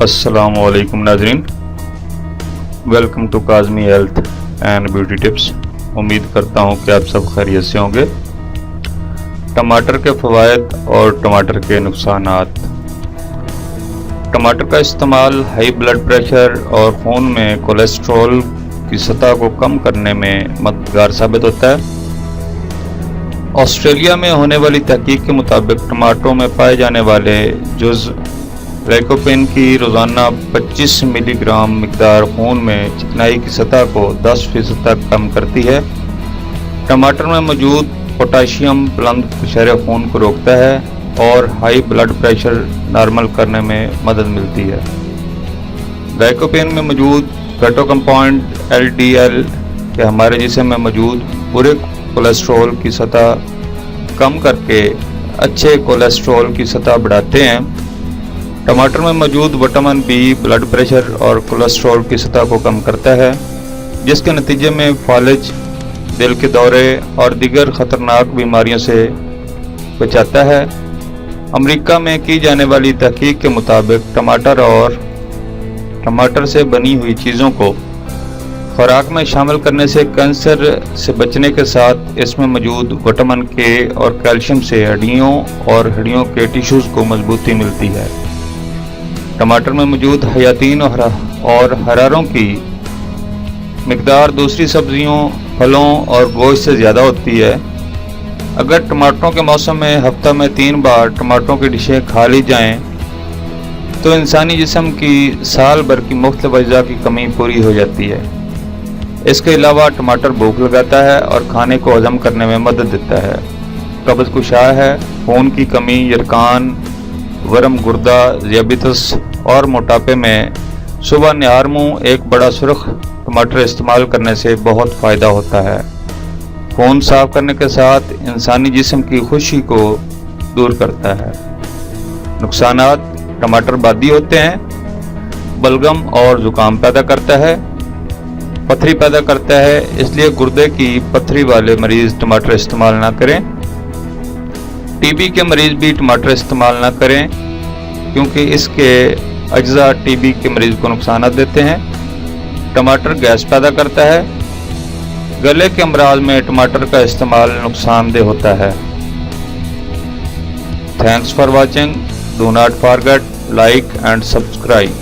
अस्सलाम वालेकुम नाजरीन, welcome to Kazmi health and beauty tips. उम्मीद करता हूँ कि आप सब खैरियत से होंगे। टमाटर के फ़वाइद और टमाटर के नुकसानात। टमाटर का इस्तेमाल हाई ब्लड प्रेशर और खून में कोलेस्ट्रॉल की सतह को कम करने में मददगार साबित होता है। ऑस्ट्रेलिया में होने वाली तहकीक के मुताबिक टमाटरों में पाए जाने वाले जुज़ लाइकोपेन की रोज़ाना 25 मिलीग्राम मिकदार खून में चिकनाई की सतह को 10% तक कम करती है। टमाटर में मौजूद पोटाशियम बुलंद शहर खून को रोकता है और हाई ब्लड प्रेशर नॉर्मल करने में मदद मिलती है। लाइकोपेन में मौजूद फेटो कंपाउंड LDL के हमारे जिस्म में मौजूद बुरे कोलेस्ट्रॉल की सतह कम करके अच्छे कोलेस्ट्रॉल की सतह बढ़ाते हैं। टमाटर में मौजूद विटामिन B ब्लड प्रेशर और कोलेस्ट्रॉल की सतह को कम करता है, जिसके नतीजे में फालिज, दिल के दौरे और दीगर ख़तरनाक बीमारियों से बचाता है। अमेरिका में की जाने वाली तहकीक के मुताबिक टमाटर और टमाटर से बनी हुई चीज़ों को खुराक में शामिल करने से कैंसर से बचने के साथ इसमें मौजूद विटामिन K और कैल्शियम से हड्डियों और हड्डियों के टिश्यूज़ को मजबूती मिलती है। टमाटर में मौजूद हयातीन और हरारों की मिकदार दूसरी सब्जियों, फलों और गोश्त से ज़्यादा होती है। अगर टमाटरों के मौसम में हफ्ता में 3 बार टमाटरों की डिशें खा ली जाएं, तो इंसानी जिस्म की साल भर की मुख्तलिफ अज़्ज़ा की कमी पूरी हो जाती है। इसके अलावा टमाटर भूख लगाता है और खाने को हजम करने में मदद देता है। कब्ज़ कुशा है, खून की कमी, यरकान, वरम गुर्दा, ज़ियाबितस और मोटापे में सुबह निहार मुँह एक बड़ा सुर्ख टमाटर इस्तेमाल करने से बहुत फ़ायदा होता है। खून साफ करने के साथ इंसानी जिस्म की खुशी को दूर करता है। नुकसानात: टमाटर बादी होते हैं, बलगम और ज़ुकाम पैदा करता है, पथरी पैदा करता है, इसलिए गुर्दे की पथरी वाले मरीज़ टमाटर इस्तेमाल ना करें। TB के मरीज़ भी टमाटर इस्तेमाल ना करें, क्योंकि इसके अज्जा TB के मरीज़ को नुकसान देते हैं। टमाटर गैस पैदा करता है। गले के अमराज में टमाटर का इस्तेमाल नुकसानदेह होता है। Thanks for watching. Do not forget like and subscribe.